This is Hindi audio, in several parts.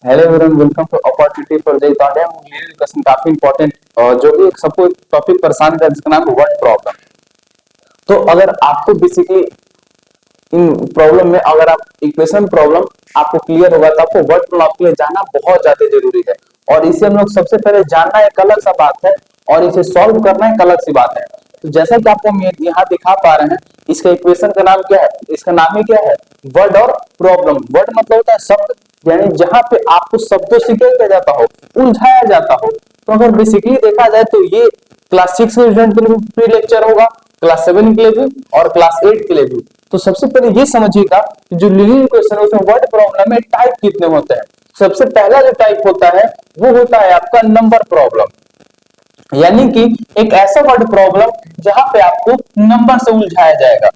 Hello everyone, welcome to opportunity for the today हम ये डिस्कशन काफी इंपॉर्टेंट जो भी एक सबको टॉपिक परेशान कर जिसका नाम है वर्ड प्रॉब्लम। तो अगर आपको बेसिकली इन प्रॉब्लम में अगर आप इक्वेशन प्रॉब्लम आपको क्लियर होगा तो आपको वर्ड प्रॉब्लम के लिए जानना बहुत ज्यादा जरूरी है। और इसे हम लोग सबसे पहले जानना एक अलग सा बात है और इसे सॉल्व करना एक अलग सी बात है। तो जैसा कि आपको हम यहाँ दिखा पा रहे हैं, इसका इक्वेशन का नाम क्या है? इसका नाम ही क्या है? वर्ड और प्रॉब्लम। वर्ड मतलब होता है शब्द, यानी जहां पे आपको शब्दों से क्या किया जाता हो, उलझाया जाता हो। तो अगर बेसिकली देखा जाए तो ये क्लास 6 के स्टूडेंट के लिए प्री लेक्चर होगा, क्लास 7 के लिए भी और क्लास 8 के लिए भी। तो सबसे पहले ये समझिएगा कि जो लीनियर इक्वेशन है उसमें वर्ड प्रॉब्लम में टाइप कितने होते हैं। सबसे पहला जो टाइप होता है वो होता है आपका नंबर प्रॉब्लम, यानी कि एक ऐसा वर्ड प्रॉब्लम जहां पे आपको नंबर से उलझाया जाएगा।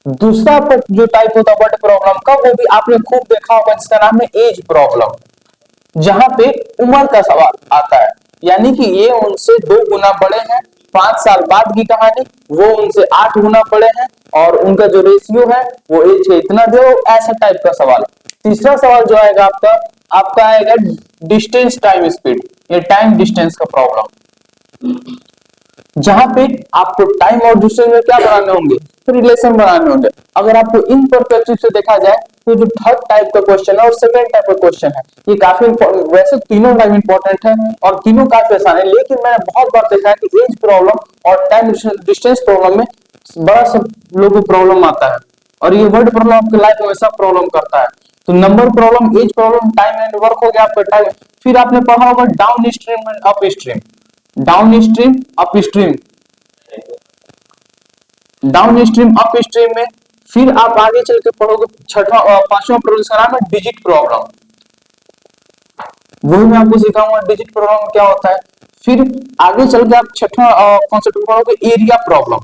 दूसरा जो टाइप होता है वर्ड प्रॉब्लम का, वो भी आपने खूब देखा होगा, जिसका नाम है एज प्रॉब्लम, जहां पे उम्र का सवाल आता है, यानी कि ये उनसे 2 गुना बड़े हैं, 5 साल बाद की कहानी, वो उनसे 8 गुना बड़े हैं और उनका जो रेशियो है वो एज के इतना दो, ऐसा टाइप का सवाल। तीसरा सवाल जो आएगा आपका आपका आएगा डिस्टेंस टाइम स्पीड, ये टाइम डिस्टेंस का प्रॉब्लम, जहां पे आपको टाइम और डिस्टेंस में क्या बनाने होंगे, रिलेशन बनाने होंगे। अगर आपको इन परस्पेक्टिव से देखा जाए तो जो थर्ड टाइप का क्वेश्चन है और सेकंड टाइप का क्वेश्चन है, ये काफी वैसे तीनों टाइप इंपॉर्टेंट है और तीनों काफी आसान है, लेकिन मैंने बहुत बार देखा है कि एज प्रॉब्लम और टाइम डिस्टेंस प्रॉब्लम में बड़ा सब लोगों को प्रॉब्लम आता है और ये वर्ड प्रॉब्लम आपकी लाइफ में वैसा प्रॉब्लम करता है। तो number problem, age problem, time and work हो गया आपका टाइम। फिर आपने पढ़ा होगा downstream and upstream, downstream upstream, downstream upstream में फिर आप आगे चल के पढ़ोगे छठवां पांचवा प्रॉब्लम, का नाम है डिजिट प्रॉब्लम, वही मैं आपको सिखाऊंगा डिजिट प्रॉब्लम क्या होता है। फिर आगे चल के आप छठवां कॉन्सेप्ट पढ़ोगे एरिया प्रॉब्लम।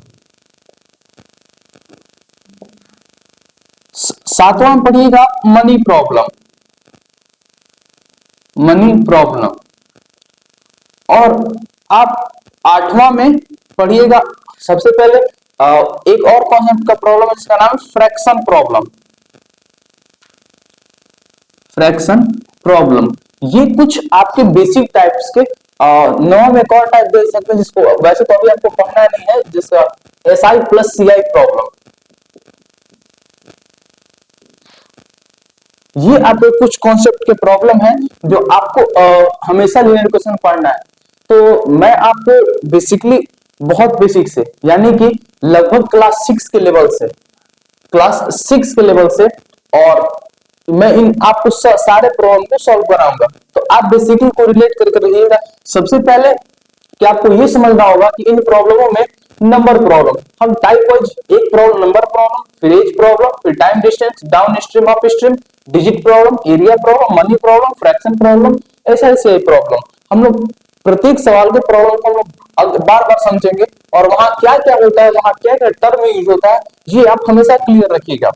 सातवां पढ़िएगा मनी प्रॉब्लम, मनी प्रॉब्लम। और आप आठवां में पढ़िएगा सबसे पहले एक और कॉन्सेप्ट का प्रॉब्लम है जिसका नाम है फ्रैक्शन प्रॉब्लम, फ्रैक्शन प्रॉब्लम। ये कुछ आपके बेसिक टाइप्स के नौ में एक और टाइप दे सकते हैं जिसको वैसे तो अभी आपको पढ़ना नहीं है, जिसका SI प्लस CI प्रॉब्लम। ये आपके कुछ कॉन्सेप्ट के प्रॉब्लम है जो आपको हमेशा लीनियर इक्वेशन पढ़ना है। तो मैं आपको बेसिकली बहुत बेसिक से, यानी कि लगभग क्लास 6 के लेवल से, क्लास 6 के लेवल से, और मैं इन आपको सारे प्रॉब्लम को सॉल्व कराऊंगा। तो आप बेसिकली को रिलेट करके रहिएगा। सबसे पहले कि आपको ये समझना होगा कि इन प्रॉब्लमों में नंबर प्रॉब्लम हम टाइप वाइज, एक प्रॉब्लम नंबर प्रॉब्लम, फिर एज प्रॉब्लम, फिर time distance, down stream up stream, digit problem, area problem, money problem, fraction problem, ऐसा ऐसे प्रॉब्लम हम लोग प्रत्येक सवाल के प्रॉब्लम को हम लोग बार बार समझेंगे और वहां क्या क्या होता है, वहां क्या क्या टर्म यूज होता है, ये आप हमेशा क्लियर रखिएगा।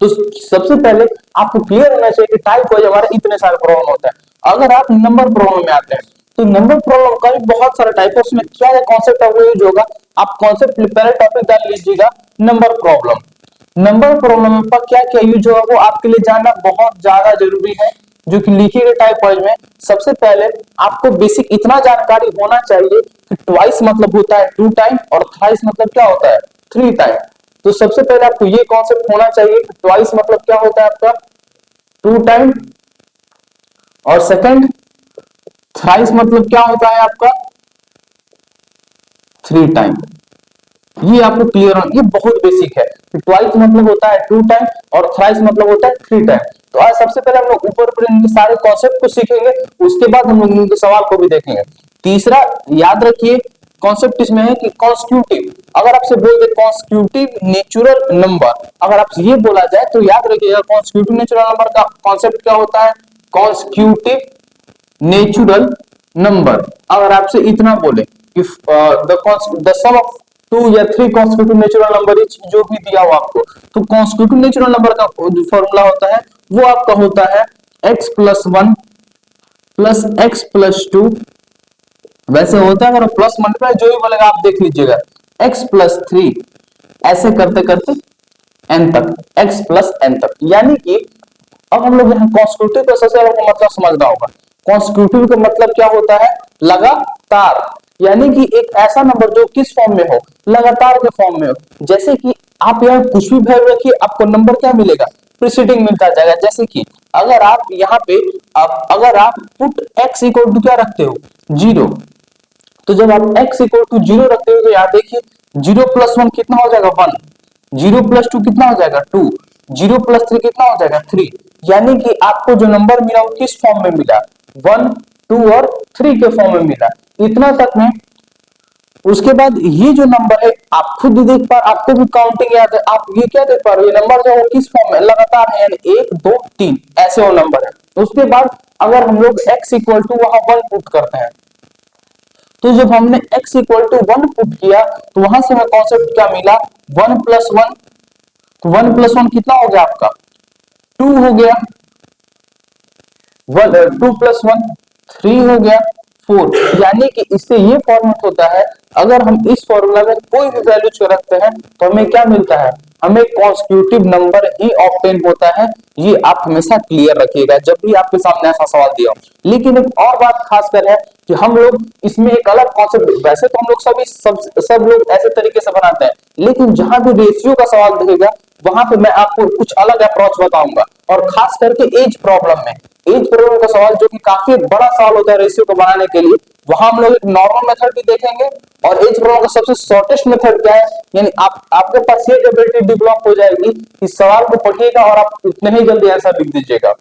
तो सबसे पहले आपको क्लियर होना चाहिए कि टाइप वाइज हमारे इतने सारे प्रॉब्लम होते हैं। अगर आप नंबर प्रॉब्लम में आते हैं तो नंबर प्रॉब्लम का भी बहुत सारा टाइप है, उसमें क्या क्या कॉन्सेप्ट है वो यूज होगा। आप कॉन्सेप्ट पहले टॉपिक डाल लीजिएगा नंबर प्रॉब्लम। नंबर प्रॉब्लम पर क्या क्या यूज होगा वो आपके लिए जानना बहुत ज्यादा जरूरी है, जो कि लिखे गए टाइप वाइज में। सबसे पहले आपको बेसिक इतना जानकारी होना चाहिए कि ट्वाइस मतलब होता है 2 टाइम और थ्राइस मतलब क्या होता है 3 टाइम। तो सबसे पहले आपको ये कॉन्सेप्ट होना चाहिए कि ट्वाइस मतलब क्या होता है आपका 2 टाइम, और सेकंड थ्राइस मतलब क्या होता है आपका 3 टाइम। ये आपको क्लियर हो, ये बहुत बेसिक है। ट्वाइस मतलब होता है 2 टाइम और थ्राइस मतलब होता है 3 टाइम। तो आज सबसे पहले हम लोग ऊपर ऊपर इनके सारे कॉन्सेप्ट को सीखेंगे, उसके बाद हम लोग इनके सवाल को भी देखेंगे। तीसरा याद रखिए कॉन्सेप्ट इसमें है कि कॉन्स्टिट्यूटिव, अगर आपसे बोल दे कॉन्स्टिट्यूटिव नेचुरल नंबर, अगर आपसे ये बोला जाए तो याद रखिएगा कॉन्स्टिट्यूटिव नेचुरल नंबर का कॉन्सेप्ट क्या होता है, कॉन्स्टिट्यूटिव नेचुरल नंबर। अगर आपसे इतना बोले कि द सम ऑफ 2 या 3 कॉन्स्टिट्यूटिव नेचुरल नंबर इज, जो भी दिया हो आपको, तो कॉन्स्टिट्यूटिव नेचुरल नंबर का जो फॉर्मूला होता है वो आपका होता है x+1 प्लस x+2। वैसे होता है अगर प्लस मल्टीप्लाई जो भी बोलेगा आप देख लीजिएगा, x+3, ऐसे करते करते n तक, x+n तक, यानी कि अब हम लोग यहाँ कॉन्स्टिट्यूटिव का सबसे बड़ा मतलब समझना होगा। कॉन्स्टिट्यूटिव का मतलब क्या होता है? लगातार, यानी कि एक ऐसा नंबर जो किस फॉर्म में हो? लगातार के फॉर्म में हो। जैसे कि आप यहाँ कुछ भी वैल्यू रखिए, आपको नंबर क्या मिलेगा? प्रीसीडिंग मिलता जाएगा। जैसे कि अगर आप यहाँ पे अगर आप पुट x इक्वल टू क्या रखते हो? 0, तो जब आप x इक्वल टू 0 रखते हो तो यहाँ देखिए 0 प्लस 1 कितना हो जाएगा? 1। 0 प्लस 2 कितना हो जाएगा? 2। 0 प्लस 3 कितना हो जाएगा? 3। यानी कि आपको जो नंबर मिला वो किस फॉर्म में मिला? 1, 2 और 3 के फॉर्म में मिला। इतना तक में। उसके बाद ये जो नंबर है आप खुद देख पा, आपको भी काउंटिंग याद है, आप ये क्या देख पा रहे हो? ये नंबर जो है किस फॉर्म में? लगातार है, यानी 1, 2, 3 ऐसे वो नंबर है। उसके बाद अगर हम लोग x इक्वल टू वहां 1 पुट करते हैं, तो जब हमने x इक्वल टू 1 पुट किया तो वहां से हमें कॉन्सेप्ट क्या मिला? 1 प्लस 1। तो 1 प्लस 1 कितना हो गया आपका? 2 हो गया। 2 प्लस 1 3 हो गया, 4। यानी कि इससे ये फॉर्मेट होता है, अगर हम इस फॉर्मूला में कोई भी वैल्यू रखते हैं तो हमें क्या मिलता है? हमें कॉन्स्टिट्यूटिव नंबर ही ऑब्टेन होता है। ये आप हमेशा क्लियर रखिएगा जब भी आपके सामने ऐसा सवाल दिया हो। लेकिन एक और बात खासकर है कि हम लोग इसमें एक अलग कॉन्सेप्ट, वैसे तो हम लोग सब लोग ऐसे तरीके से बनाते हैं, लेकिन जहां भी रेशियो का सवाल रहेगा वहां पे मैं आपको कुछ अलग अप्रोच बताऊंगा। और खास करके एज प्रॉब्लम में, एज प्रॉब्लम का सवाल जो कि काफी बड़ा सवाल होता है रेशियो को बनाने के लिए, वहां हम लोग एक नॉर्मल मेथड भी देखेंगे और एज प्रॉब्लम का सबसे शॉर्टेस्ट मेथड क्या है। यानी आपके पास ये एबिलिटी डेवलप हो जाएगी कि सवाल को पढ़िएगा और आप उतने ही जल्दी आंसर लिख दीजिएगा।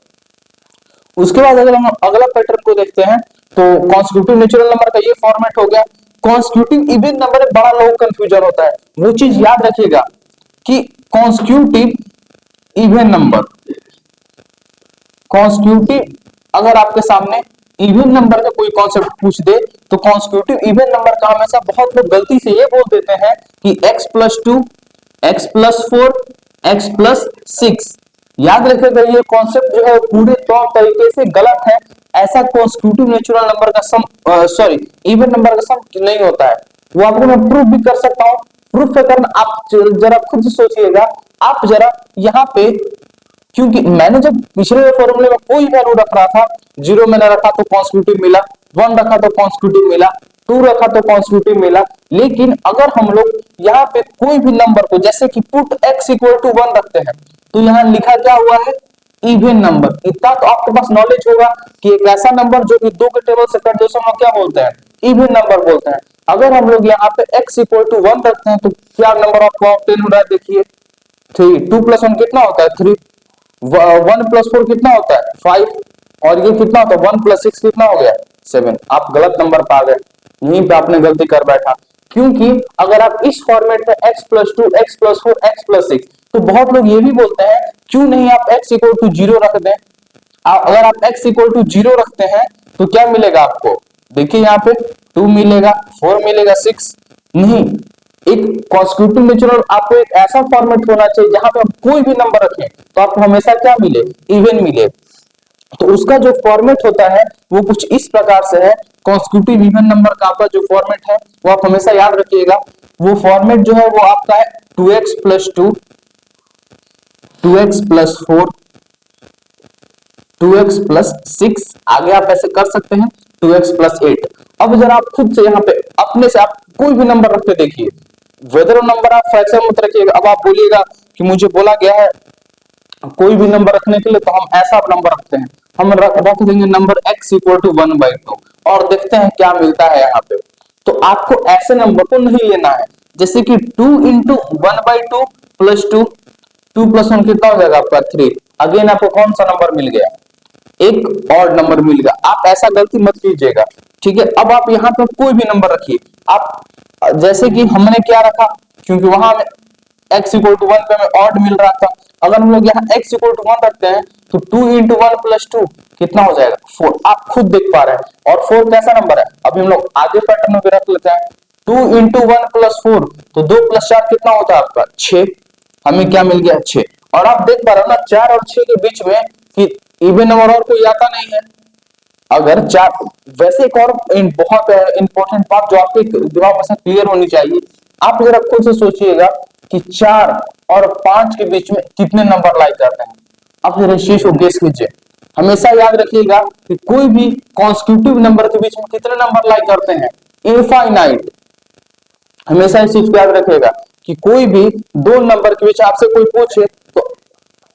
उसके बाद अगर हम अगला पैटर्न को देखते हैं तो कॉन्स्टिट्यूटिव नेचुरल नंबर का ये फॉर्मेट हो गया। कॉन्स्टिट्यूटिव इवन नंबर में बड़ा लोग कंफ्यूजन होता है, वो चीज याद रखिएगा कि कॉन्स्टिट्यूटिव इवन नंबर, कॉन्स्टिट्यूटिव अगर आपके सामने इवन नंबर का कोई कॉन्सेप्ट पूछ दे तो कॉन्स्टिट्यूटिव इवन नंबर का हमेशा बहुत लोग गलती से ये बोल देते हैं कि x plus 2, x plus 4, x plus 6। याद रखिएगा ये कॉन्सेप्ट जो है पूरे तौर तरीके से गलत है। ऐसा कॉन्स्टिट्यूटिव नेचुरल नंबर का सम इवन नंबर का सम नहीं होता है। वो आपको मैं प्रूफ भी कर सकता हूँ। प्रूफ करना आप जरा खुद से सोचिएगा। आप जरा यहाँ पे, क्योंकि मैंने जब पिछले फॉर्मूले में कोई वैल्यू रख रहा था, 0 मैंने रखा तो कॉन्स्टिट्यूटिव मिला, 1 रखा तो कॉन्स्टिट्यूटिव मिला, 2 रखा तो कॉन्स्टिट्यूटिव मिला। लेकिन अगर हम लोग यहाँ पे कोई भी नंबर को, जैसे कि पुट x इक्वल टू 1 रखते हैं, तो यहाँ लिखा क्या हुआ है? Even number. इतना तो आपके पास नॉलेज होगा कि एक ऐसा नंबर जो कि 2 के टेबल से कट दो, हम क्या बोलते हैं? इवन नंबर बोलते हैं। अगर हम लोग यहाँ पे x इक्वल टू 1 रखते हैं तो क्या नंबर आपको ऑब्टेन हो रहा है? देखिए 3। 2 प्लस 1 कितना होता है? 3। 1 प्लस 4 कितना होता है? 5। और ये कितना होता है? 1 प्लस 6 कितना हो गया? 7। आप गलत नंबर पा गए, यहीं पे आपने गलती कर बैठा। क्योंकि अगर आप इस फॉर्मेट में x plus 2, x plus 4, x plus 6, तो बहुत लोग ये भी बोलते हैं क्यों नहीं आप x इक्वल टू 0 रख दें। अगर आप x इक्वल टू 0 रखते हैं तो क्या मिलेगा आपको? देखिए यहाँ पे 2 मिलेगा, 4 मिलेगा, 6 नहीं। एक कॉन्स्टिट्यूटिव नेचुरल आपको एक ऐसा फॉर्मेट होना चाहिए जहां पे आप कोई भी नंबर रखें तो आपको हमेशा क्या मिले? इवन मिले। तो उसका जो फॉर्मेट होता है वो कुछ इस प्रकार से है। कॉन्स्टिट्यूटिव इवन नंबर का आपका जो फॉर्मेट है वो आप हमेशा याद रखिएगा। वो फॉर्मेट जो है वो आपका है 2x plus 2, 2x plus 4, 2x plus 6, आगे आप ऐसे कर सकते हैं 2x प्लस 8। अब जरा आप खुद से यहाँ पे अपने से आप कोई भी नंबर रखते देखिए, वेदर नंबर आप फ्रैक्शन मत रखिएगा। अब आप बोलिएगा कि मुझे बोला गया है कोई भी नंबर रखने के लिए तो हम ऐसा नंबर रखते हैं, हम रख देंगे नंबर x इक्वल टू 1/2 और देखते हैं क्या मिलता है यहाँ पे। तो आपको ऐसे नंबर को नहीं लेना है, जैसे कि 2 इंटू 1/2 प्लस 2, 2 प्लस 1 कितना हो जाएगा आपका? 3। अगेन आपको कौन सा नंबर मिल गया? एक और नंबर मिल गया। आप ऐसा गलती मत कीजिएगा, ठीक है। अब आप यहाँ पे कोई भी नंबर रखिए। आप जैसे कि हमने क्या रखा, क्योंकि वहां में x इक्वल टू 1 पे हमें ऑड मिल रहा था। अगर हम लोग यहाँ x इक्वल टू 1 रखते हैं तो 2 इंटू 1 प्लस 2 कितना हो जाएगा? 4। आप खुद देख पा रहे हैं। और 4 कैसा नंबर है? अभी हम लोग आगे पैटर्न में भी रख लेते हैं। 2 इंटू 1 प्लस 4, तो 2 प्लस 4 कितना होता है आपका? 6। हमें क्या मिल गया? 6। और आप देख पा रहे हो ना 4 और 6 के बीच में कि इवन नंबर और कोई आता नहीं है। अगर 4, वैसे एक और बहुत इंपॉर्टेंट बात जो आपके दिमाग में क्लियर होनी चाहिए, आप जरा खुद से सोचिएगा कि 4 और 5 के बीच में कितने नंबर लाई जाते हैं। अब जरा इस चीज को गेस कीजिए। हमेशा याद रखिएगा कि कोई भी कॉन्स्टिट्यूटिव नंबर के बीच में कितने नंबर लाई करते हैं, इनफाइनाइट। हमेशा इस चीज को याद रखिएगा कि कोई भी दो नंबर के बीच आपसे कोई पूछे तो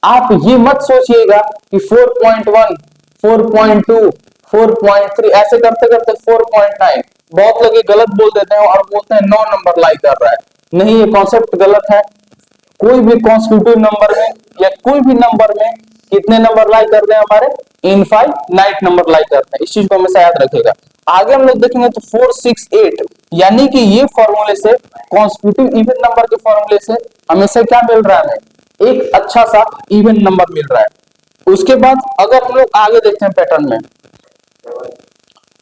आप ये मत सोचिएगा कि 4.1, 4.2, 4.3 ऐसे करते करते 4.9। बहुत लोग ये गलत बोल देते हैं और बोलते हैं 9 नंबर लाई कर रहा है। नहीं, ये कॉन्सेप्ट गलत है। कोई भी कॉन्स्टिट्यूटिव नंबर में या कोई भी नंबर में कितने नंबर लाई करते हैं, हमारे इनफाइनाइट नंबर लाई करते हैं। इस चीज को हमेशा याद रखिएगा। आगे हम लोग देखेंगे तो 4, 6, 8, यानी कि ये फॉर्मूले से, कॉन्स्टिट्यूटिव इवन नंबर के फॉर्मूले से हमेशा क्या मिल रहा है, एक अच्छा सा इवन नंबर मिल रहा है। उसके बाद अगर हम लोग आगे देखते हैं पैटर्न में,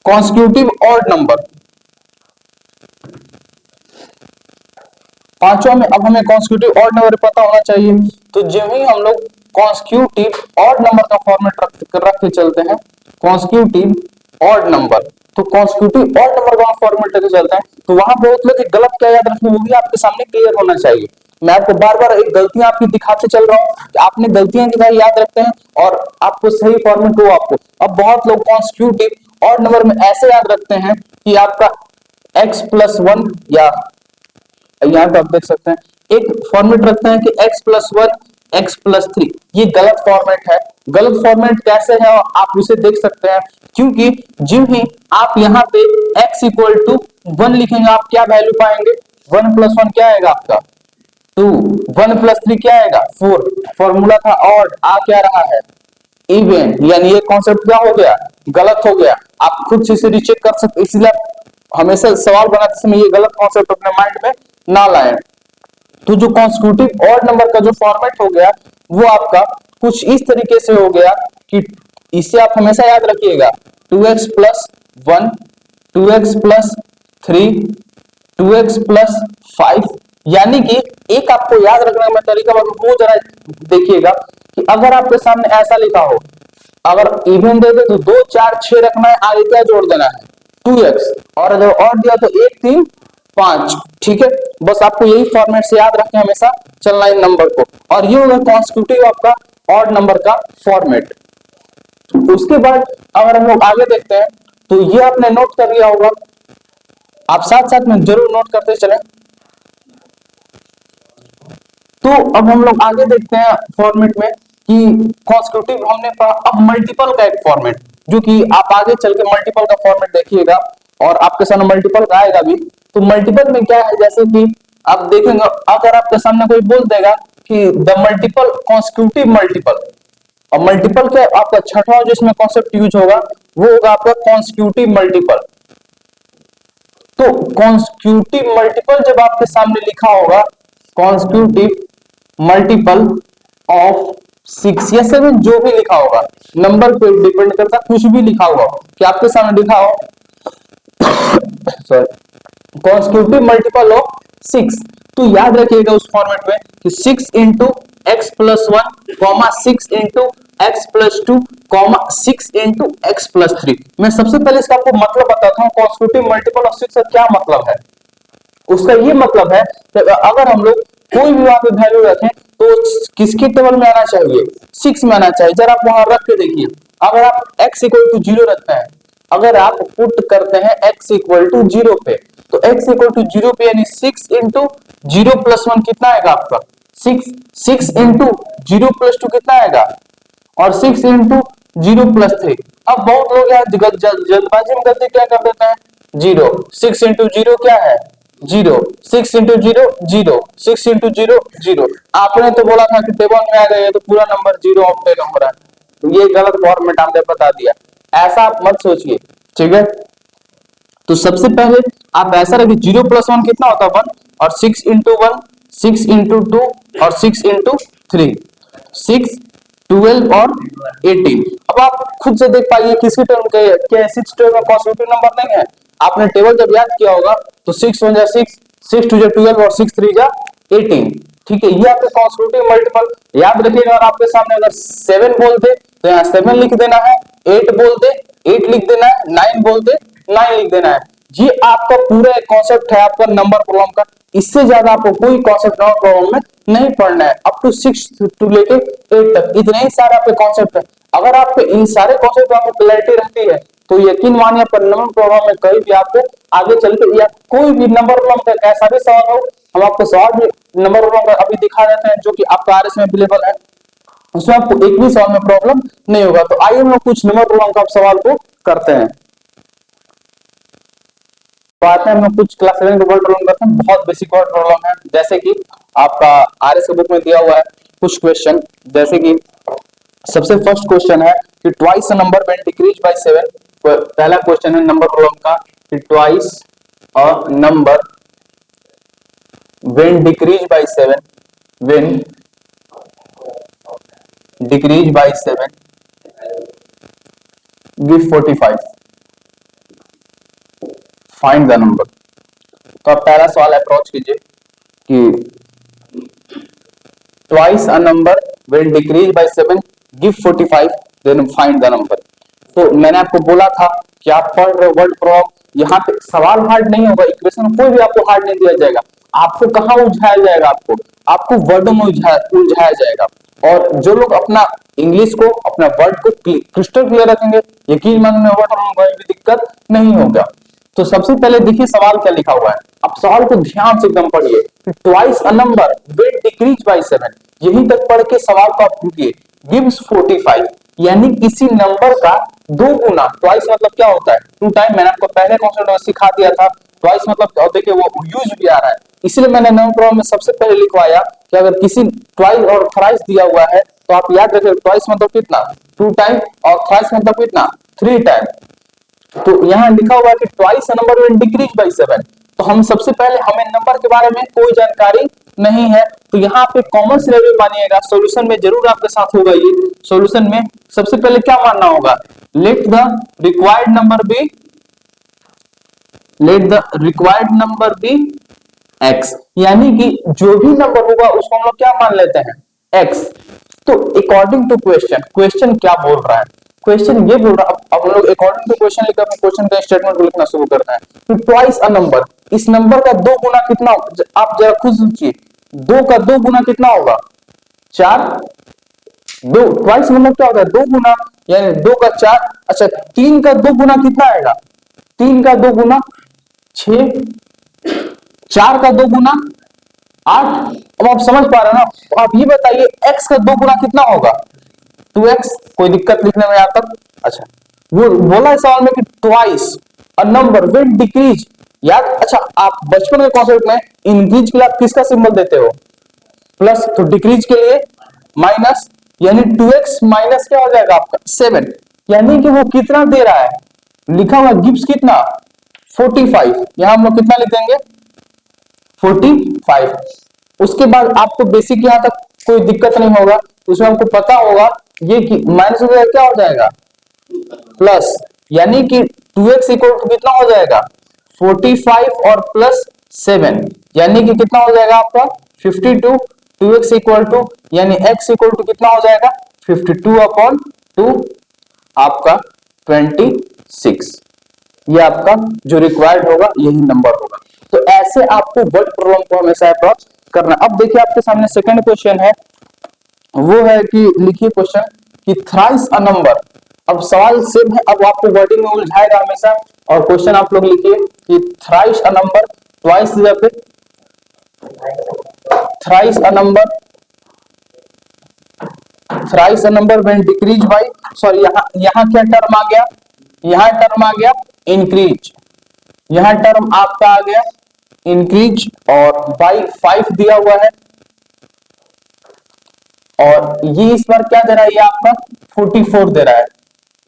कॉन्स्टिट्यूटिव ऑड नंबर, पांचों में अब हमें कॉन्स्टिट्यूटिव ऑड नंबर पता होना चाहिए। तो जब ही हम लोग कॉन्स्टिट्यूटिव ऑड नंबर का फॉर्मेट रख के चलते हैं, कॉन्स्टिट्यूटिव ऑड नंबर, तो कॉन्स्टिट्यूटिव ऑड नंबर का फॉर्मेट लेके चलते हैं, तो वहां बहुत लोग गलत क्या याद रखते हैं, वो भी आपके सामने क्लियर होना चाहिए। मैं आपको बार बार एक गलतियां आपकी दिखाते चल रहा हूँ, आपने गलतियां दिखाई याद रखते हैं और आपको सही फॉर्मेट हो आपको। अब बहुत लोग कॉन्स्टिट्यूटिव ऑड नंबर में ऐसे याद रखते हैं कि आपका x+1, या यहाँ पे आप देख सकते हैं एक फॉर्मेट रखते हैं कि x+1, x+3। ये गलत फॉर्मेट है। गलत फॉर्मेट कैसे है आप उसे देख सकते हैं, क्योंकि जिन ही आप यहाँ पे x=1 लिखेंगे, आप क्या वैल्यू पाएंगे, 1+1 क्या आएगा आपका 2, 1+3 क्या आएगा 4। फॉर्मूला था ऑड, आ क्या रहा है इवन, यानी ये कॉन्सेप्ट क्या हो गया, गलत हो गया। आप खुद से इसे रीचेक कर सकते, इसलिए आप हमेशा सवाल बनाते समय ये गलत कॉन्सेप्ट अपने माइंड में ना लाएं। तो जो कॉन्स्टिट्यूटिव ऑड नंबर का जो फॉर्मेट हो गया वो आपका कुछ इस तरीके से हो गया कि इसे आप हमेशा याद रखिएगा 2x+1, 2x+3, 2x+5, यानी कि एक आपको याद रखने का तरीका वो जरा देखिएगा कि अगर आपके सामने ऐसा लिखा हो, अगर इवन दे दे तो 2, 4, 6 रखना है, आगे क्या जोड़ देना है 2x, और अगर और दिया तो 1, 3, 5। ठीक है, बस आपको यही फॉर्मेट से याद रखें, हमेशा चलना इन नंबर को, और ये होगा कॉन्स्टिट्यूटिव आपका ऑड नंबर का फॉर्मेट। उसके बाद अगर हम लोग आगे देखते हैं तो ये आपने नोट कर लिया होगा, आप साथ साथ में जरूर नोट करते चलें। तो अब हम लोग आगे देखते हैं फॉर्मेट में कि कॉन्स्टिट्यूटिव हमने पढ़ा, अब मल्टीपल का एक फॉर्मेट, जो कि आप आगे चल के मल्टीपल का फॉर्मेट देखिएगा और आपके सामने मल्टीपल का आएगा भी। तो मल्टीपल में क्या है, जैसे कि आप देखेंगे अगर आपके सामने कोई बोल देगा कि द मल्टीपल कॉन्स्टिट्यूटिव मल्टीपल, और मल्टीपल के आपका छठवां जिसमें कॉन्सेप्ट यूज होगा वो होगा आपका कॉन्स्टिट्यूटिव मल्टीपल। तो कॉन्स्टिट्यूटिव मल्टीपल जब आपके सामने लिखा होगा, कॉन्स्टिट्यूटिव मल्टीपल ऑफ 6 या 7, जो भी लिखा होगा, नंबर पे डिपेंड करता, कुछ भी लिखा हुआ कि आपके सामने लिखा हो सॉरी कॉन्स्टिट्यूटिव मल्टीपल ऑफ 6, तो याद रखिएगा उस फॉर्मेट में कि 6 into x+1, 6 into x+2, 6 into x+3। मैं सबसे पहले इसका आपको मतलब बताता हूँ, कॉन्स्टिट्यूटिव मल्टीपल ऑफ 6 का क्या मतलब है। उसका ये मतलब है कि अगर हम लोग कोई भी वहां पे वैल्यू रखें तो किसके टेबल में आना चाहिए, 6 में आना चाहिए। जरा आप वहां रख के देखिए, अगर आप x=0 रखते हैं, अगर आप पुट करते हैं x=0 पे, तो x=0 पे यानी 6 इंटू 0+1 कितना आएगा आपका 6, 6 इंटू 0+2 कितना आएगा, और 6 इंटू 0+3। अब बहुत लोग यहाँ जल्दबाजी में गलती क्या कर देते हैं, 0, 6 इंटू 0 क्या है 0, 6 इंटू 0 0, 6 इंटू 0 0। आपने तो बोला था कि टेबल में आ गए तो पूरा नंबर 0 ऑप्टेन हो रहा है, तो ये गलत फॉर्मेट आपने बता दिया। ऐसा आप मत सोचिए, ठीक है। तो सबसे पहले आप ऐसा रखिए 0+1 कितना होता है 1, और 6 इंटू 1, 6 इंटू 2 और 6 इंटू 3, 6, 12 और 18। अब आप खुद से देख पाइए किसकी टर्म क्या 6 टर्म में पॉजिटिव नंबर नहीं है। आपने टेबल जब याद किया होगा तो 6 1 जा 6, 6 2 जा 12 और 6 3 जा 18। ठीक है, ये आपके कॉन्स्टिट्यूटिव मल्टीपल याद रखिएगा। और आपके सामने अगर 7 बोलते तो यहाँ 7 लिख देना है, 8 बोलते 8 लिख देना है, 9 बोलते 9 लिख देना है। ये आपका पूरा एक कॉन्सेप्ट है आपका नंबर प्रॉब्लम का। इससे ज्यादा आपको कोई कॉन्सेप्ट नंबर प्रॉब्लम में नहीं पढ़ना है। अप टू 6 टू लेके 8 तक इतने ही सारे आपके कॉन्सेप्ट है। अगर आपको इन सारे कॉन्सेप्ट में आपको क्लैरिटी रहती है तो यकीन मानिए पर नंबर प्रॉब्लम में कहीं भी आपको आगे चल के या कोई भी नंबर प्रॉब्लम का कैसा भी सवाल हो, हम आपको सवाल भी नंबर प्रॉब्लम का अभी दिखा देते हैं जो कि आपका आरएस में अवेलेबल है। उसमें आपको एक भी सवाल में प्रॉब्लम नहीं होगा। तो आइए हम लोग कुछ नंबर प्रॉब्लम का सवाल को करते हैं। तो आते हैं हम लोग कुछ क्लास 7 के वर्ड प्रॉब्लम करते हैं। बहुत बेसिक वर्ड प्रॉब्लम है, जैसे कि आपका आरएस के बुक में दिया हुआ है कुछ क्वेश्चन। जैसे कि सबसे फर्स्ट क्वेश्चन है कि twice a number when decrease by 7। पहला क्वेश्चन है नंबर प्रॉब्लम का कि twice a number when decrease by 7, when decrease by 7 give 45, find the number. तो आप पहला सवाल अप्रोच कीजिए कि twice a number when decrease by 7 give 45 then find the number. तो मैंने आपको बोला था कि आप पढ़ रहे वर्ड प्रॉब्लम, यहाँ पे सवाल हार्ड नहीं होगा, इक्वेशन कोई भी आपको हार्ड नहीं दिया जाएगा। आपको कहाँ उलझाया जाएगा, आपको वर्डों में उलझाया जाएगा। और जो लोग अपना इंग्लिश को अपना वर्ड को क्रिस्टल क्लियर रखेंगे, यकीन मानिए वर्ड प्रॉब्लम कोई भी दिक्कत नहीं होगा। तो सबसे पहले देखिए सवाल क्या लिखा हुआ है। आप सवाल को ध्यान से एकदम पढ़िए। Twice a number when decrease by 7, यहीं तक पढ़ के सवाल को आप कीजिए। गिव्स 45, यानी किसी नंबर का दो गुना। ट्वाइस मतलब क्या होता है? Two time. मैंने आपको पहले कॉन्सेप्ट में सिखा दिया था। ट्वाइस मतलब देखिए वो यूज भी आ रहा है, इसलिए मैंने नंबर प्रॉब्लम में सबसे पहले लिखवाया कि अगर किसी ट्वाइस और थ्राइस दिया हुआ है तो आप याद रखिए ट्वाइस मतलब कितना, 2 टाइम, और थ्राइस मतलब कितना, 3 टाइम। तो यहाँ लिखा हुआ है कि twice a number when decrease by 7। तो हम सबसे पहले हमें नंबर के बारे में कोई जानकारी नहीं है, तो यहाँ पे कॉमन सिनेरियो मानिएगा। सॉल्यूशन में जरूर आपके साथ होगा ये। सॉल्यूशन में सबसे पहले क्या मानना होगा, let the required number be, let the required number be x, यानी कि जो भी नंबर होगा उसको हम लोग क्या मान लेते हैं, एक्स। तो अकॉर्डिंग टू क्वेश्चन, क्वेश्चन क्या बोल रहा है, क्वेश्चन ये बोल रहा है, अब हम लोग अकॉर्डिंग टू क्वेश्चन लिखकर अपने क्वेश्चन का स्टेटमेंट को लिखना शुरू करते हैं। तो ट्वाइस अ नंबर, इस नंबर का दो गुना कितना, आप जरा खुद सोचिए, दो का दो गुना कितना होगा, 4। दो ट्वाइस मतलब क्या होता है, दो गुना, यानी दो का 4। अच्छा, 3 का दो गुना कितना आएगा, 3 का दो गुना 6, 4 का दो गुना 8। अब आप समझ पा रहे हैं ना। तो आप ये बताइए x का दो गुना कितना होगा, 2x। कोई दिक्कत लिखने में यहाँ तक? अच्छा, वो बोला है सवाल में कि twice a number when decrease, याद। अच्छा, आप बचपन के कॉन्सेप्ट में इंक्रीज के लिए आप किसका सिंबल देते हो, प्लस, तो डिक्रीज के लिए माइनस, यानी 2x माइनस क्या हो जाएगा आपका 7, यानी कि वो कितना दे रहा है, लिखा हुआ गिव्स कितना 45, यहां हम लोग कितना लिख देंगे 45। उसके बाद आपको बेसिक यहां तक कोई दिक्कत नहीं होगा, उसमें आपको पता होगा ये कि माइनस हो जाएगा, क्या हो जाएगा प्लस, यानी कि 2x इक्वल टू कितना हो जाएगा 45 और प्लस 7, यानी कि कितना हो जाएगा आपका 52। 2x इक्वल टू, यानी x इक्वल टू कितना हो जाएगा 52/2, आपका 26। ये आपका जो रिक्वायर्ड होगा यही नंबर होगा। तो ऐसे आपको वर्ड प्रॉब्लम को हमेशा अप्रोच करना। अब देखिए आपके सामने सेकंड क्वेश्चन है, वो है कि लिखिए क्वेश्चन कि थ्राइस अ नंबर। अब सवाल सेम है, अब आपको वर्डिंग में उलझाएगा हमेशा। और क्वेश्चन आप लोग लिखिए कि थ्राइस अ नंबर, ट्वाइस या फिर thrice a number, thrice a number when decrease bye, sorry यहाँ क्या टर्म आ गया, यहाँ टर्म आ गया इंक्रीज, यहाँ टर्म आपका आ गया इंक्रीज, और बाई 5 दिया हुआ है, और ये इस बार क्या दे रहा है, ये आपका 44 दे रहा है।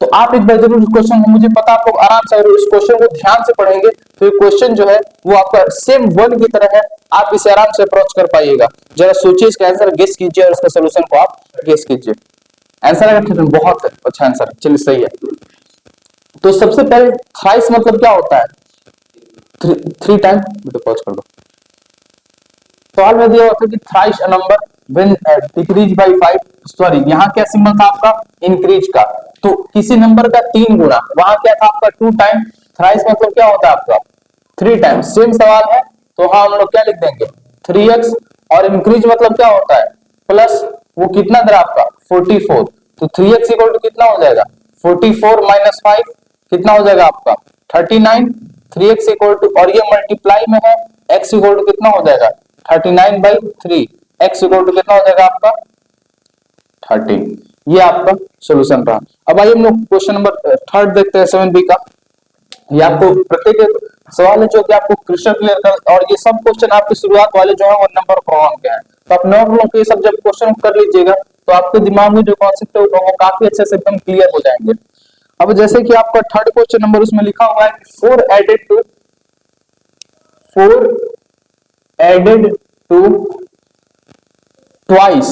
तो आप एक बार जरूर इस क्वेश्चन को, मुझे पता आप लोग आराम से अगर इस क्वेश्चन को ध्यान से पढ़ेंगे तो ये क्वेश्चन जो है वो आपका सेम वर्ड की तरह है, आप इसे आराम से अप्रोच कर पाइएगा। जरा सोचिए, इसका आंसर गेस कीजिए और इसका सोल्यूशन को आप गेस कीजिए। आंसर अगर ठीक है, बहुत अच्छा आंसर, चलिए सही है। तो सबसे पहले थ्राइस मतलब क्या होता है, 3 टाइम। बेटा पॉज कर दो। सवाल में दिया हुआ था कि thrice a number when decrease bye 5, sorry यहाँ क्या सिंबल था आपका इंक्रीज का, तो किसी नंबर का 3 गुना, वहां क्या था आपका 2 टाइम। थ्राइस मतलब क्या होता है आपका 3 टाइम्स। सेम सवाल है तो हाँ हम लोग क्या लिख देंगे 3x, और इंक्रीज मतलब क्या होता है प्लस, वो कितना दे रहा है आपका 44, तो 3x इक्वल टू कितना हो जाएगा 44 माइनस 5 कितना हो जाएगा आपका 39, 3x इक्वल टू, और ये मल्टीप्लाई में है, x इक्वल टू कितना हो जाएगा 39/3, x इक्वल टू कितना हो जाएगा आपका 13। ये आपका सॉल्यूशन रहा। अब आइए हम लोग क्वेश्चन नंबर थर्ड देखते हैं 7b का। ये आपको प्रत्येक सवाल है जो कि आपको क्रिस्टल क्लियर कर, और ये सब क्वेश्चन आपके शुरुआत वाले जो है वो नंबर प्रॉब्लम के हैं, तो आप नंबर के सब जब क्वेश्चन कर लीजिएगा तो आपके दिमाग में जो कॉन्सेप्ट है वो काफी अच्छे से एकदम क्लियर हो जाएंगे। अब जैसे कि आपका थर्ड क्वेश्चन नंबर उसमें लिखा हुआ है 4 added to twice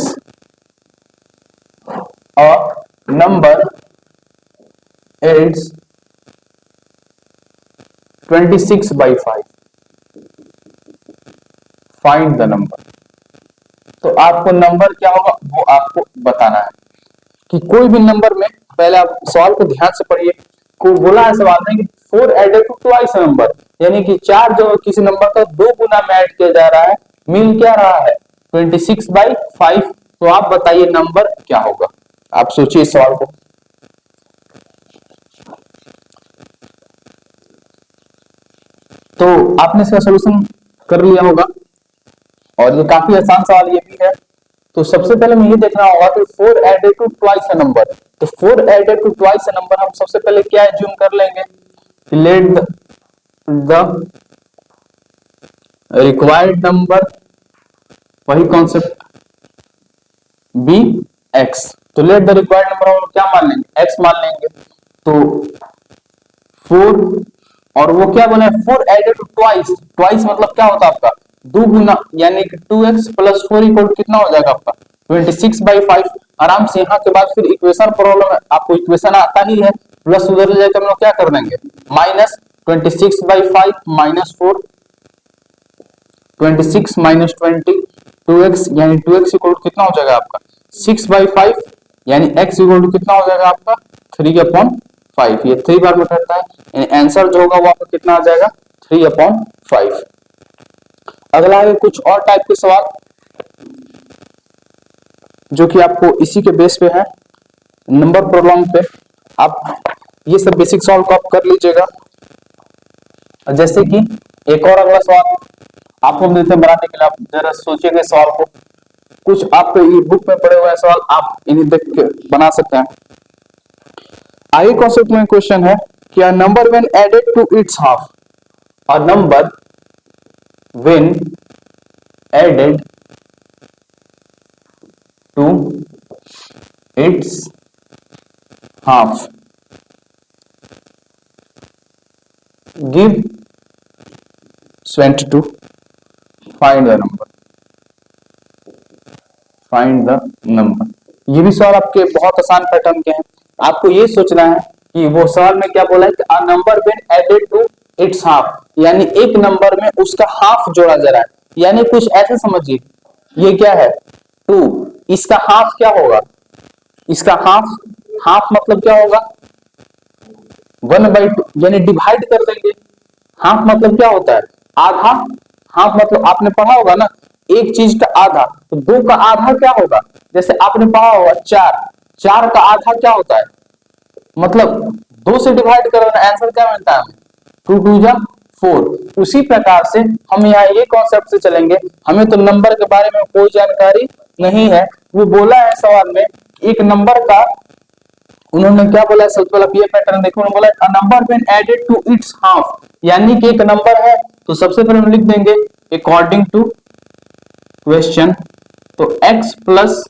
a number is 26/5, find the number. तो आपको नंबर क्या होगा वो आपको बताना है कि कोई भी नंबर में, पहले आप सवाल को ध्यान से पढ़िए, को बोला है सवाल में कि 4 एडेड टू ट्वाइस नंबर, यानी कि 4 जो किसी नंबर का 2 गुना में ऐड किया जा रहा है, मिल क्या रहा है 26/5, तो आप बताइए नंबर क्या होगा। आप सोचिए इस सवाल को। तो आपने इसका सोल्यूशन कर लिया होगा, और ये काफी आसान सवाल ये भी है। तो सबसे पहले हमें ये देखना होगा कि 4 added to twice a number, तो 4 added to twice a number हम सबसे पहले क्या एज्यूम कर लेंगे, लेट द रिक्वायर्ड नंबर, वही कॉन्सेप्ट बी एक्स, तो लेट द रिक्वायर्ड नंबर हम क्या मान लेंगे एक्स मान लेंगे। तो 4, और वो क्या बोला है 4 एडेड टू ट्वाइस, ट्वाइस मतलब क्या होता है आपका 2 गुना, यानी कि 2x प्लस 4 इक्वल कितना हो जाएगा आपका 26/5। आराम से यहाँ के बाद फिर इक्वेशन प्रॉब्लम है, आपको इक्वेशन आता ही है, प्लस उधर ले जाकर हम लोग क्या कर देंगे माइनस 26/5 माइनस 4, 26 माइनस 20, 2x, यानी 2x इक्वल कितना हो जाएगा आपका 6/5, यानी x इक्वल कितना हो जाएगा आपका 3/5, ये 3 बार में करता है, यानी आंसर जो होगा वो आपका कितना आ जाएगा 3/5। अगला है कुछ और टाइप के सवाल जो कि आपको इसी के बेस पे है, नंबर प्रॉब्लम पे। आप ये सब बेसिक सवाल को आप कर लीजिएगा। जैसे कि एक और अगला सवाल आपको देते हैं बनाने के लिए, आप जरा सोचिएगा सवाल को, कुछ आपके ये बुक में पड़े हुए सवाल आप इन्हें देख के बना सकते हैं। आगे कॉन्सेप्ट में क्वेश्चन है कि a number when added to its half, a number when added to its half give 22, find the number, find the number। ये भी सवाल आपके बहुत आसान पैटर्न के हैं। आपको ये सोचना है कि वो सवाल में क्या बोला है कि a number when added to its half, यानी एक नंबर में उसका हाफ जोड़ा जा रहा है, यानी कुछ ऐसे समझिए, ये क्या है 2, इसका हाफ क्या होगा, इसका हाफ, हाफ मतलब क्या होगा 1/2, यानी डिवाइड कर देंगे। हाफ मतलब क्या होता है आधा, हाफ मतलब आपने पढ़ा होगा ना एक चीज का आधा, तो 2 का आधा क्या होगा, जैसे आपने पढ़ा होगा 4, 4 का आधा क्या होता है, मतलब 2 से डिवाइड करना, आंसर क्या मिलता है 2 2 जा 4। उसी प्रकार से हम यहाँ ये कॉन्सेप्ट से चलेंगे, हमें तो नंबर के बारे में कोई जानकारी नहीं है, वो बोला है सवाल में एक नंबर का, उन्होंने क्या बोला है सबसे पहले ये पैटर्न देखो, उन्होंने बोला a number when added to its half, यानी कि एक नंबर है तो सबसे पहले हम लिख देंगे अकॉर्डिंग टू क्वेश्चन, तो x प्लस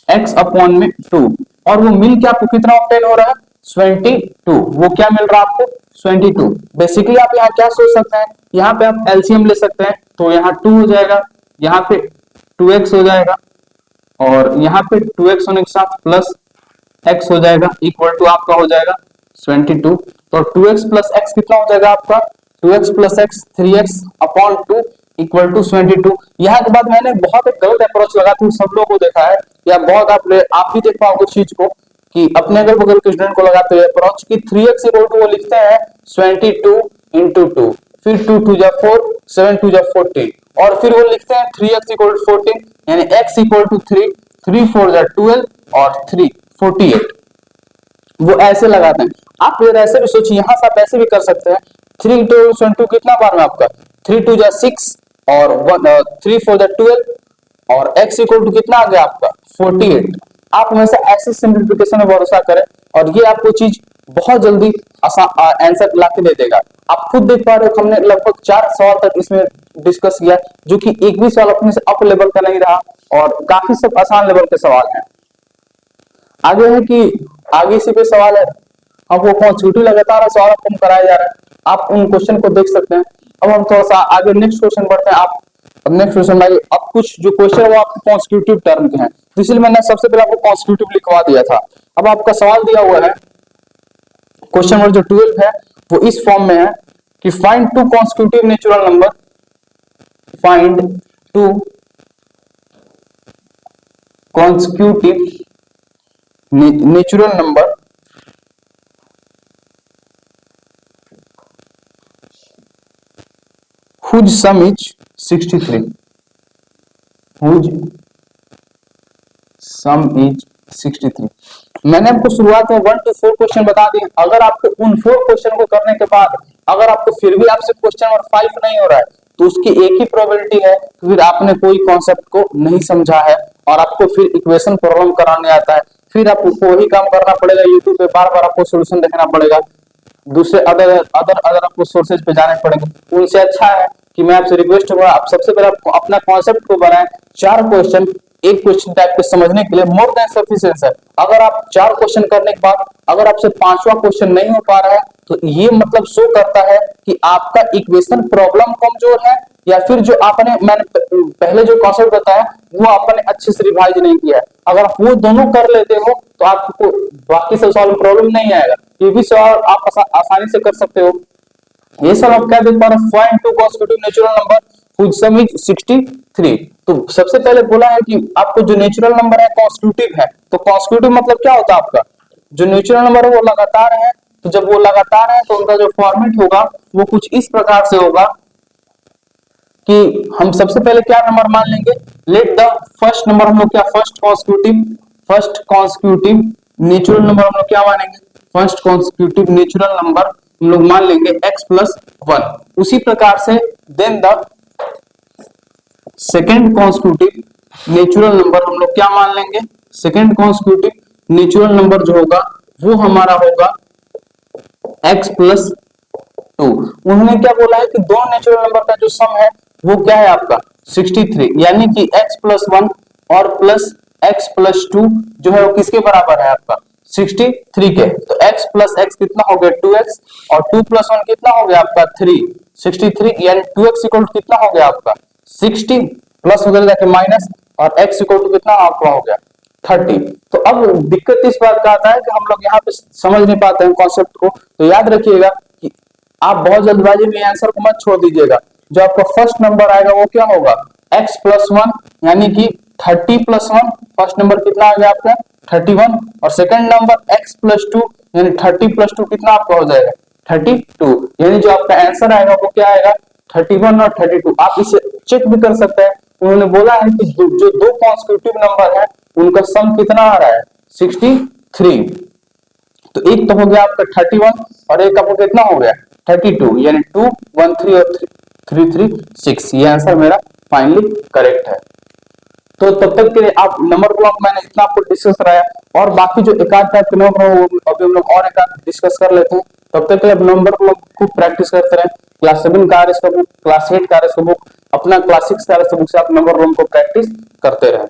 x अपॉन में 2, और वो मिल के आपको कितना ऑब्टेन हो रहा है 22, वो क्या मिल रहा है आपको 22। बेसिकली आप यहाँ क्या सोच सकते हैं, यहाँ पे आप एलसीएम ले सकते हैं, तो यहाँ 2 हो जाएगा, यहाँ पे 2x हो जाएगा, और यहाँ पे 2x होने के साथ प्लस x हो जाएगा, इक्वल टू आपका हो जाएगा 22, तो 2x प्लस x कितना हो जाएगा आपका 2x plus x 3x upon 2 equal to 22। यहाँ के बाद मैंने बहुत एक गलत अप्रोच लगा था, सब लोगों को देखा है या बहुत आप भी देख पाओगे चीज को कि अपने अगल बगल के स्टूडेंट को लगाते हुए अप्रोच की 3x इक्वल टू वो लिखते हैं 22 इंटू 2, फिर 2 2 जा 4, 7 2 जा 14, और फिर वो लिखते हैं 3x इक्वल टू 14, यानी x इक्वल टू 3, 3 4 जा 12 और 3 48। वो ऐसे लगाते हैं। आप फिर ऐसे भी सोचिए, यहाँ से आप ऐसे भी कर सकते हैं 3 2 22 कितना बार में आपका 3 2 जा 6 और 3 4 जा 12 और x इक्वल टू कितना आ गया आपका 48। आप हमेशा ऐसे सिंप्लीफिकेशन में भरोसा करें और ये आपको चीज बहुत जल्दी आंसर ला के दे देगा। आप खुद देख पा रहे हो, हमने लगभग 4 सवाल तक इसमें डिस्कस किया, जो कि एक भी सवाल अपने से अप लेवल का नहीं रहा और काफी सब आसान लेवल के सवाल हैं। आगे है कि आगे इसी पे सवाल है, अब वो कॉन्स्टिट्यूटिव लगातार सवाल आपको कराया जा रहा है, आप उन क्वेश्चन को देख सकते हैं। अब हम थोड़ा सा आगे नेक्स्ट क्वेश्चन बढ़ते हैं। आप नेक्स्ट क्वेश्चन में अब कुछ जो क्वेश्चन है वो आपके कॉन्स्टिट्यूटिव टर्म के हैं, तो इसलिए मैंने सबसे पहले आपको कॉन्स्टिट्यूटिव लिखवा दिया था। अब आपका सवाल दिया हुआ है, क्वेश्चन नंबर जो 12 है वो इस फॉर्म में है कि find two constitutive natural number, find two constitutive natural number whose sum is 63, whose sum is 63। मैंने आपको शुरुआत में 1 to 4 क्वेश्चन बता दिए। अगर आपको उन 4 क्वेश्चन को करने के बाद अगर आपको फिर भी आपसे क्वेश्चन नंबर 5 नहीं हो रहा है, तो उसकी एक ही प्रोबेबिलिटी है कि फिर आपने कोई कॉन्सेप्ट को नहीं समझा है और आपको फिर इक्वेशन प्रॉब्लम कराने आता है, फिर आपको वही काम करना पड़ेगा, यूट्यूब पे बार बार आपको सोल्यूशन देखना पड़ेगा, दूसरे अदर आपको सोर्सेज पे जाने पड़ेंगे। उनसे अच्छा है कि मैं आपसे रिक्वेस्ट करूंगा, आप सबसे पहले आपको अपना कॉन्सेप्ट को बनाएं। 4 क्वेश्चन एक क्वेश्चन टाइप के समझने के लिए मोर देन सफिशिएंट है। अगर आप 4 क्वेश्चन करने के बाद अगर आपसे 5वां क्वेश्चन नहीं हो पा रहा है, तो ये मतलब शो करता है कि आपका इक्वेशन प्रॉब्लम कमजोर है, या फिर जो मैंने पहले जो कॉन्सेप्ट बताया वो आपने अच्छे से रिवाइज नहीं किया है। अगर आप वो दोनों कर लेते हो तो आपको बाकी सब सवाल में प्रॉब्लम नहीं आएगा, ये भी सवाल आप आसानी से कर सकते हो। ये सब आप क्या देख पा रहे हो, find two constitutive natural number whose sum is 63। तो सबसे पहले बोला है कि आपको जो नेचुरल नंबर है कॉन्स्टिट्यूटिव है, तो कॉन्स्टिट्यूटिव मतलब क्या होता है आपका, जो नेचुरल नंबर है वो लगातार है, तो जब वो लगातार है तो उनका जो फॉर्मेट होगा वो कुछ इस प्रकार से होगा कि हम सबसे पहले क्या नंबर मान लेंगे, लेट द फर्स्ट नंबर हम लोग क्या फर्स्ट कॉन्स्टिट्यूटिव नेचुरल नंबर हम लोग क्या मानेंगे, फर्स्ट कॉन्स्टिट्यूटिव नेचुरल नंबर हम लोग मान लेंगे x+1। उसी प्रकार से then the second constitutive natural number हम लोग क्या मान लेंगे, सेकेंड कॉन्स्टिट्यूटिव नेचुरल नंबर जो होगा वो हमारा होगा x+2। उन्होंने क्या बोला है कि दो नेचुरल नंबर का जो सम है वो क्या है आपका 63, यानी कि x+1 और प्लस x+2 जो है वो किसके बराबर है आपका 63 के। तो x प्लस x कितना हो गया 2x और 2 + 1 कितना हो गया आपका 3, 63 यानी 2x इक्वल टू कितना हो गया आपका 60 प्लस उधर जाके माइनस और x इक्वल टू कितना आपका हो गया 30। तो अब दिक्कत इस बात का आता है कि हम लोग यहाँ पे समझ नहीं पाते हैं कॉन्सेप्ट को, तो याद रखिएगा कि आप बहुत जल्दबाजी में आंसर को मत छोड़ दीजिएगा। जो आपका फर्स्ट नंबर आएगा वो क्या होगा x+1 यानी कि 30 + 1, फर्स्ट नंबर कितना आ गया आपका 31 और सेकंड नंबर x+2 यानी 30 + 2 कितना आपका हो जाएगा 32, यानी जो आपका आंसर आएगा वो क्या आएगा 31 और 32। आप इसे चेक भी कर सकते हैं, उन्होंने बोला है कि जो दो कॉन्स्टिट्यूटिव नंबर है उनका सम कितना आ रहा है 63। तो एक तो हो गया आपका 31 और एक आपको कितना हो गया 32, यानी 2 1 3 और 3 3 6। ये आंसर मेरा फाइनली करेक्ट है। तो तब तक के लिए आप नंबर ब्लॉक मैंने इतना आपको डिस्कस कराया, और बाकी जो एकाध टाइप के नंबर हो अभी हम लोग और एकाध डिस्कस कर लेते हैं। तब तक के लिए नंबर ब्लॉक खूब प्रैक्टिस करते रहे। क्लास 7 का आरएस का बुक, क्लास 8 का आरएस का बुक, अपना क्लास 6 का आरएस का बुक से आप नंबर ब्लॉक को प्रैक्टिस करते रहे।